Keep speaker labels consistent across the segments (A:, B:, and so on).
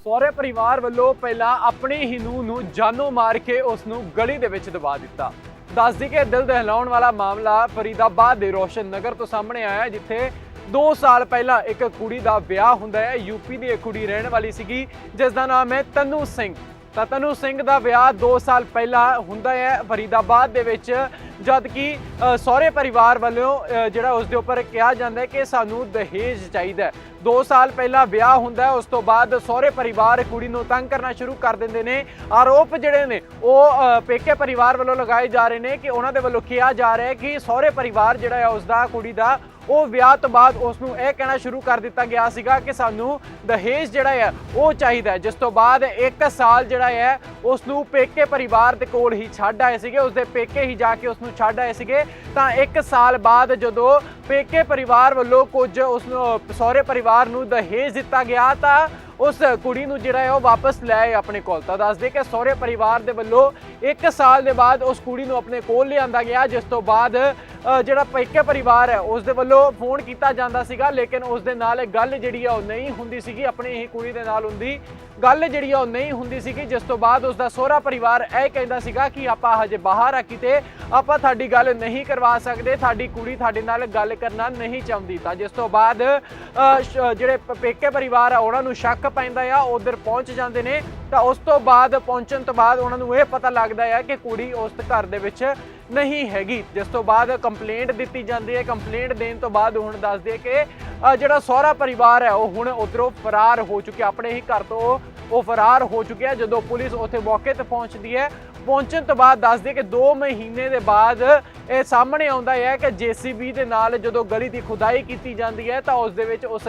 A: ਸਹੁਰੇ ਪਰਿਵਾਰ ਵੱਲੋਂ ਪਹਿਲਾਂ ਆਪਣੀ ਹੀ ਨੂੰਹ ਨੂੰ ਜਾਨੋਂ ਮਾਰ ਕੇ ਉਸ ਨੂੰ ਗਲੀ ਦੇ ਵਿੱਚ ਦਬਾ ਦਿੱਤਾ। ਦੱਸ ਦਈਏ ਕਿ ਦਿਲ ਦਹਿਲਾਉਣ ਵਾਲਾ ਮਾਮਲਾ ਫਰੀਦਾਬਾਦ ਦੇ ਰੋਸ਼ਨ ਨਗਰ ਤੋਂ ਸਾਹਮਣੇ ਆਇਆ, ਜਿੱਥੇ 2 ਸਾਲ ਪਹਿਲਾਂ ਇੱਕ ਕੁੜੀ ਦਾ ਵਿਆਹ ਹੁੰਦਾ ਹੈ। यूपी ਦੀ ਇਹ ਕੁੜੀ ਰਹਿਣ ਵਾਲੀ ਸੀਗੀ, ਜਿਸ ਦਾ ਨਾਮ ਹੈ ਤਨੂ ਸਿੰਘ। ਤਾਂ ਤਨੂ ਸਿੰਘ ਦਾ ਵਿਆਹ 2 ਸਾਲ ਪਹਿਲਾਂ ਹੁੰਦਾ ਹੈ ਫਰੀਦਾਬਾਦ ਦੇ ਵਿੱਚ, ਜਦ ਕਿ ਸਹੁਰੇ ਪਰਿਵਾਰ ਵੱਲੋਂ ਜਿਹੜਾ ਉਸ ਦੇ ਉੱਪਰ ਕਿਹਾ ਜਾਂਦਾ ਹੈ ਕਿ ਸਾਨੂੰ ਦਹੇਜ ਚਾਹੀਦਾ ਹੈ। 2 ਸਾਲ ਪਹਿਲਾਂ ਵਿਆਹ ਹੁੰਦਾ ਹੈ, ਉਸ ਤੋਂ ਬਾਅਦ ਸਹੁਰੇ ਪਰਿਵਾਰ ਕੁੜੀ ਨੂੰ ਤੰਗ ਕਰਨਾ ਸ਼ੁਰੂ ਕਰ ਦਿੰਦੇ ਨੇ। ਆਰੋਪ ਜਿਹੜੇ ਨੇ ਉਹ ਪੇਕੇ ਪਰਿਵਾਰ ਵੱਲੋਂ ਲਗਾਏ ਜਾ ਰਹੇ ਨੇ ਕਿ ਉਹਨਾਂ ਦੇ ਵੱਲੋਂ ਕਿਹਾ ਜਾ ਰਿਹਾ ਹੈ ਕਿ ਸਹੁਰੇ ਪਰਿਵਾਰ ਜਿਹੜਾ ਹੈ ਉਸਦਾ ਕੁੜੀ ਦਾ ਉਹ ਵਿਆਹ ਤੋਂ ਬਾਅਦ ਉਸ ਨੂੰ ਇਹ ਕਹਿਣਾ ਸ਼ੁਰੂ ਕਰ ਦਿੱਤਾ ਗਿਆ ਸੀਗਾ ਕਿ ਸਾਨੂੰ ਦਹੇਜ ਜਿਹੜਾ ਹੈ ਉਹ ਚਾਹੀਦਾ ਹੈ। ਜਿਸ ਤੋਂ ਬਾਅਦ 1 ਸਾਲ ਜਿਹੜਾ ਹੈ ਉਸ ਨੂੰ ਪੇਕੇ ਪਰਿਵਾਰ ਦੇ ਕੋਲ ਹੀ ਛੱਡ ਆਏ ਸੀਗੇ, ਉਸਦੇ ਪੇਕੇ ਹੀ ਜਾ ਕੇ ਉਸ ਨੂੰ ਛੱਡ ਆਏ ਸੀਗੇ। ਤਾਂ 1 ਸਾਲ ਬਾਅਦ ਜਦੋਂ ਪੇਕੇ ਪਰਿਵਾਰ ਵੱਲੋਂ ਕੁਝ ਉਸ ਨੂੰ ਸਹੁਰੇ ਪਰਿਵਾਰ ਨੂੰ ਦਹੇਜ ਦਿੱਤਾ ਗਿਆ ਤਾਂ ਉਸ ਕੁੜੀ ਨੂੰ ਜਿਹੜਾ ਹੈ ਉਹ ਵਾਪਸ ਲੈ ਆਏ ਆਪਣੇ ਕੋਲ। ਤਾਂ ਦੱਸਦੇ ਕਿ ਸਹੁਰੇ ਪਰਿਵਾਰ ਦੇ ਵੱਲੋਂ 1 ਸਾਲ ਦੇ ਬਾਅਦ ਉਸ ਕੁੜੀ ਨੂੰ ਆਪਣੇ ਕੋਲ ਲਿਆਂਦਾ ਗਿਆ, ਜਿਸ ਤੋਂ ਬਾਅਦ ਜਿਹੜਾ ਪੇਕੇ ਪਰਿਵਾਰ ਹੈ ਉਸ ਦੇ ਵੱਲੋਂ ਫੋਨ ਕੀਤਾ ਜਾਂਦਾ ਸੀਗਾ, ਲੇਕਿਨ ਉਸ ਦੇ ਨਾਲ ਗੱਲ ਜਿਹੜੀ ਆ ਉਹ ਨਹੀਂ ਹੁੰਦੀ ਸੀਗੀ। ਆਪਣੀ ਹੀ ਕੁੜੀ ਦੇ ਨਾਲ ਹੁੰਦੀ ਗੱਲ ਜਿਹੜੀ ਆ ਉਹ ਨਹੀਂ ਹੁੰਦੀ ਸੀਗੀ, ਜਿਸ ਤੋਂ ਬਾਅਦ ਉਸ ਦਾ ਸਹੁਰਾ ਪਰਿਵਾਰ ਇਹ ਕਹਿੰਦਾ ਸੀਗਾ ਕਿ ਆਪਾਂ ਹਜੇ ਬਾਹਰ ਆ, ਕਿਤੇ ਆਪਾਂ ਤੁਹਾਡੀ ਗੱਲ ਨਹੀਂ ਕਰਵਾ ਸਕਦੇ, ਤੁਹਾਡੀ ਕੁੜੀ ਤੁਹਾਡੇ ਨਾਲ ਗੱਲ ਕਰਨਾ ਨਹੀਂ ਚਾਹੁੰਦੀ। ਤਾਂ ਜਿਸ ਤੋਂ ਬਾਅਦ ਜਿਹੜੇ ਪੇਕੇ ਪਰਿਵਾਰ ਆ ਉਹਨਾਂ ਨੂੰ ਸ਼ੱਕ ਪੈਂਦਾ ਆ, ਉਧਰ ਪਹੁੰਚ ਜਾਂਦੇ ਨੇ। ਤਾਂ ਉਸ ਤੋਂ ਬਾਅਦ ਪਹੁੰਚਣ ਤੋਂ ਬਾਅਦ ਉਹਨਾਂ ਨੂੰ ਇਹ ਪਤਾ ਲੱਗਦਾ ਹੈ ਕਿ ਕੁੜੀ ਉਸ ਘਰ ਦੇ ਵਿੱਚ ਨਹੀਂ ਹੈਗੀ, ਜਿਸ ਤੋਂ ਬਾਅਦ ਕੰਪਲੇਂਟ ਦਿੱਤੀ ਜਾਂਦੀ ਹੈ। ਕੰਪਲੇਂਟ ਦੇਣ ਤੋਂ ਬਾਅਦ ਹੁਣ ਦੱਸਦੇ ਕਿ ਜਿਹੜਾ ਸਹੁਰਾ ਪਰਿਵਾਰ ਹੈ ਉਹ ਹੁਣ ਉਧਰੋਂ ਫਰਾਰ ਹੋ ਚੁੱਕਿਆ, ਆਪਣੇ ਹੀ ਘਰ ਤੋਂ ਉਹ ਫਰਾਰ ਹੋ ਚੁੱਕਿਆ। ਜਦੋਂ ਪੁਲਿਸ ਉੱਥੇ ਮੌਕੇ ਤੇ ਪਹੁੰਚਦੀ ਹੈ, ਪਹੁੰਚਣ ਤੋਂ ਬਾਅਦ ਦੱਸਦੇ ਕਿ 2 ਮਹੀਨੇ ਦੇ ਬਾਅਦ ਇਹ ਸਾਹਮਣੇ ਆਉਂਦਾ ਹੈ ਕਿ JCB ਦੇ ਨਾਲ ਜਦੋਂ ਗਲੀ ਦੀ ਖੁਦਾਈ ਕੀਤੀ ਜਾਂਦੀ ਹੈ ਤਾਂ ਉਸ ਦੇ ਵਿੱਚ ਉਸ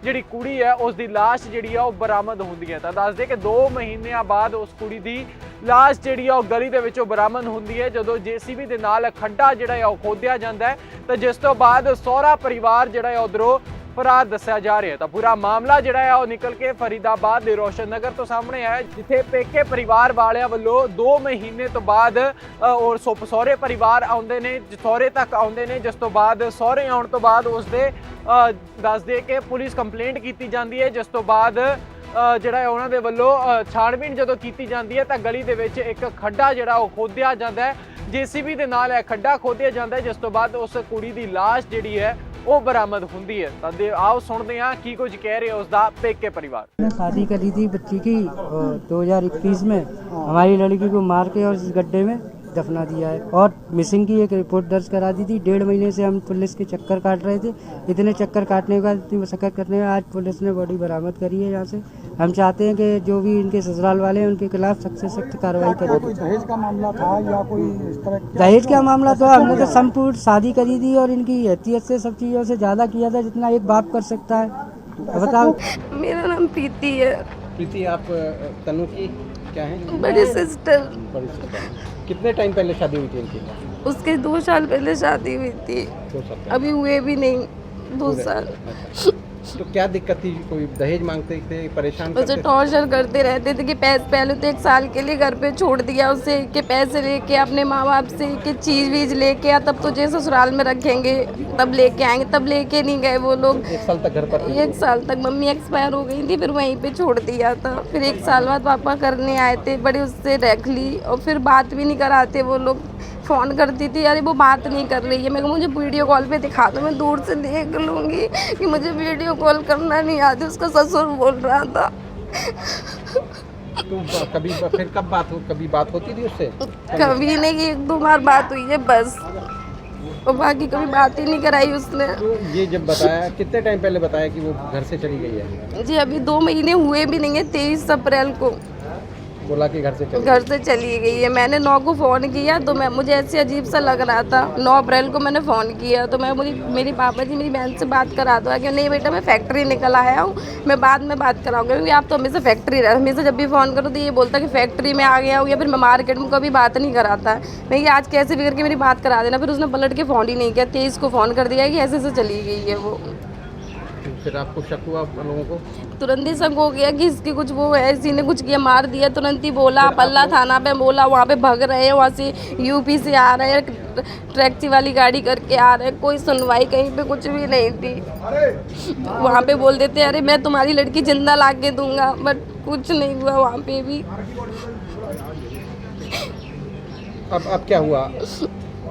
A: ਜਿਹੜੀ ਕੁੜੀ ਹੈ ਉਸ ਦੀ ਲਾਸ਼ ਜਿਹੜੀ ਆ ਉਹ ਬਰਾਮਦ ਹੁੰਦੀ ਹੈ। ਤਾਂ ਦੱਸਦੇ ਕਿ 2 ਮਹੀਨਿਆਂ ਬਾਅਦ ਉਸ ਕੁੜੀ ਦੀ ਲਾਸ਼ ਜਿਹੜੀ ਆ ਉਹ ਗਲੀ ਦੇ ਵਿੱਚੋਂ ਬਰਾਮਦ ਹੁੰਦੀ ਹੈ, ਜਦੋਂ JCB ਦੇ ਨਾਲ ਖੱਡਾ ਜਿਹੜਾ ਆ ਉਹ ਖੋਦਿਆ ਜਾਂਦਾ ਹੈ। ਤਾਂ ਜਿਸ ਤੋਂ ਬਾਅਦ ਸਹੁਰਾ ਪਰਿਵਾਰ ਜਿਹੜਾ ਹੈ ਉਧਰੋਂ ਫਰਾਰ ਦੱਸਿਆ ਜਾ ਰਿਹਾ। ਤਾਂ ਪੂਰਾ ਮਾਮਲਾ ਜਿਹੜਾ ਹੈ ਉਹ ਨਿਕਲ ਕੇ ਫਰੀਦਾਬਾਦ ਦੇ ਰੋਸ਼ਨ ਨਗਰ ਤੋਂ ਸਾਹਮਣੇ ਆਇਆ, ਜਿੱਥੇ ਪੇਕੇ ਪਰਿਵਾਰ ਵਾਲਿਆਂ ਵੱਲੋਂ 2 ਮਹੀਨੇ ਤੋਂ ਬਾਅਦ ਔਰ ਸਹੁਰੇ ਪਰਿਵਾਰ ਆਉਂਦੇ ਨੇ, ਸਹੁਰੇ ਤੱਕ ਆਉਂਦੇ ਨੇ। ਜਿਸ ਤੋਂ ਬਾਅਦ ਸਹੁਰੇ ਆਉਣ ਤੋਂ ਬਾਅਦ ਉਸਦੇ ਦੱਸਦੇ ਕਿ ਪੁਲਿਸ ਕੰਪਲੇਂਟ ਕੀਤੀ ਜਾਂਦੀ ਹੈ, ਜਿਸ ਤੋਂ ਬਾਅਦ ਜਿਹੜਾ ਹੈ ਉਹਨਾਂ ਦੇ ਵੱਲੋਂ ਛਾਣਬੀਣ ਜਦੋਂ ਕੀਤੀ ਜਾਂਦੀ ਹੈ ਤਾਂ ਗਲੀ ਦੇ ਵਿੱਚ ਇੱਕ ਖੱਡਾ ਜਿਹੜਾ ਉਹ ਖੋਦਿਆ ਜਾਂਦਾ ਹੈ। JCB ਦੇ ਨਾਲ ਇਹ ਖੱਡਾ ਖੋਦਿਆ ਜਾਂਦਾ ਹੈ, ਜਿਸ ਤੋਂ ਬਾਅਦ ਉਸ ਕੁੜੀ ਦੀ ਲਾਸ਼ ਜਿਹੜੀ ਹੈ वो बरामद होती है। तो आओ सुनते हैं की कुछ कह रहे उसका पेके परिवार।
B: शादी करी थी बच्ची की 2021 में, हमारी लड़की को मार के और इस गड्ढे में दफना दिया है और मिसिंग की एक रिपोर्ट दर्ज करा दी थी। 1.5 महीने से हम पुलिस के चक्कर काट रहे थे। इतने चक्कर काटने के बाद, इतनी मशक्कत करने में आज पुलिस ने बॉडी बरामद करी है यहाँ से। हम चाहते हैं कि जो भी इनके ससुराल वाले हैं उनके खिलाफ सख्त से सख्त कार्रवाई करें।
C: कोई दहेज का मामला था या कोई इस तरह?
B: दहेज का मामला तो हमने तो संपूर्ण शादी करी थी और इनकी हैसियत से सब चीज़ों से ज़्यादा किया था जितना एक बाप कर सकता है। बताओ।
D: मेरा नाम प्रीति है।
C: प्रीति, आप तनु की क्या है?
D: बड़ी सिस्टर।
C: बड़ी सिस्टर। कितने टाइम पहले शादी हुई थी इनकी?
D: उसके 2 साल पहले शादी हुई थी,
C: 2 साल पहले।
D: अभी हुए भी नहीं 2 साल।
C: अच्छा। तो क्या दिक्कत थी? कोई दहेज मांगते थे, परेशान
D: उसे
C: करते थे?
D: टॉर्चर करते रहते थे कि पहले तो 1 साल के लिए घर पे छोड़ दिया उसे कि पैसे लेके अपने माँ बाप से कि चीज़ वीज लेके आ, तब तुझे ससुराल में रखेंगे, तब लेके आएंगे। तब लेके नहीं गए वो लोग।
C: 1 साल तक घर पर?
D: 1 साल तक मम्मी एक्सपायर हो गई थी, फिर वहीं पे छोड़ दिया था। फिर 1 साल बाद पापा करने आए थे, बड़ी उससे रख ली और फिर बात भी नहीं कराते वो लोग। फ़ोन करती थी, अरे वो बात नहीं कर रही है। मैं मुझे वीडियो कॉल पे दिखा दो, मैं दूर से देख लूँगी कि मुझे वीडियो कॉल करना नहीं आती। उसका ससुर बोल रहा था।
C: तुम कभी फिर कब कभी बात होती थी उससे?
D: कभी नहीं, 1-2 बार बात हुई है बस, और बाकी कभी बात ही नहीं कराई उसने।
C: तो ये जब बताया, कितने टाइम पहले बताया कि वो घर से चली गई है?
D: जी अभी 2 महीने हुए भी नहीं है। 23 अप्रैल को
C: बोला कि घर से
D: चली गई है। मैंने 9 को फ़ोन किया तो मुझे ऐसे अजीब सा लग रहा था। 9 अप्रैल को मैंने फ़ोन किया तो मेरी पापा जी मेरी बहन से बात करा दो कि नहीं बेटा मैं फैक्ट्री निकल आया हूँ, मैं बाद में बात कराऊंगा, क्योंकि आप तो हमेशा फैक्ट्री रहे। हमेशा जब भी फ़ोन करो तो ये बोलता कि फैक्ट्री में आ गया हूँ, या फिर मैं मार्केट में कभी बात नहीं कराता है। मैं कि आज कैसे भी करके मेरी बात करा देना। फिर उसने पलट के फ़ोन ही नहीं किया, 23 को फ़ोन कर दिया कि ऐसे चली गई है वो।
C: फिर आपको शक हुआ लोगों को?
D: तुरंत ही शक हो गया कि इसकी कुछ वो है, इसी ने कुछ किया, मार दिया। तुरंत ही बोला, पल्ला थाना पे बोला, वहाँ पे भग रहे हैं, वहाँ से यूपी से आ रहे हैं, टैक्सी वाली गाड़ी करके आ रहे हैं। कोई सुनवाई कहीं पे कुछ भी नहीं थी। वहाँ पे बोल देते अरे मैं तुम्हारी लड़की जिंदा ला के दूंगा, बट कुछ नहीं हुआ वहाँ पे भी।
C: अब क्या हुआ?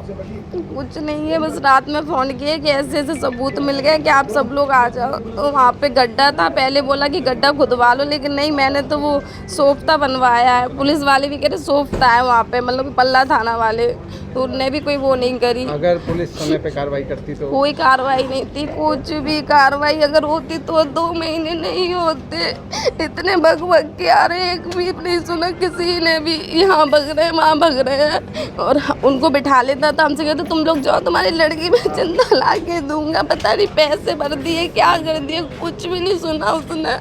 D: कुछ नहीं है, बस रात में फ़ोन किए कि ऐसे ऐसे सबूत मिल गए कि आप सब लोग आ जाओ। तो वहाँ पे गड्ढा था, पहले बोला कि गड्ढा खुदवा लो, लेकिन नहीं, मैंने तो वो सोफ्ता बनवाया है। पुलिस वाले भी कह रहे सोफ्ता है वहाँ पे, मतलब पल्ला थाना वाले, तो उनने भी कोई वो नहीं करी।
C: अगर पुलिस समय पे कार्रवाई करती तो?
D: कोई कार्रवाई नहीं थी, कुछ भी कार्रवाई अगर होती तो 2 महीने नहीं होते। इतने भग भग के आ रहे, एक भी नहीं सुना किसी ने भी, यहाँ भग रहे हैं वहाँ भग रहे हैं। और उनको बिठा लेता था, हमसे कहते तुम लोग जाओ, तुम्हारी लड़की मैं जिंदा ला के दूंगा। पता नहीं पैसे भर दिए, क्या कर दिए, कुछ भी नहीं सुना उसने।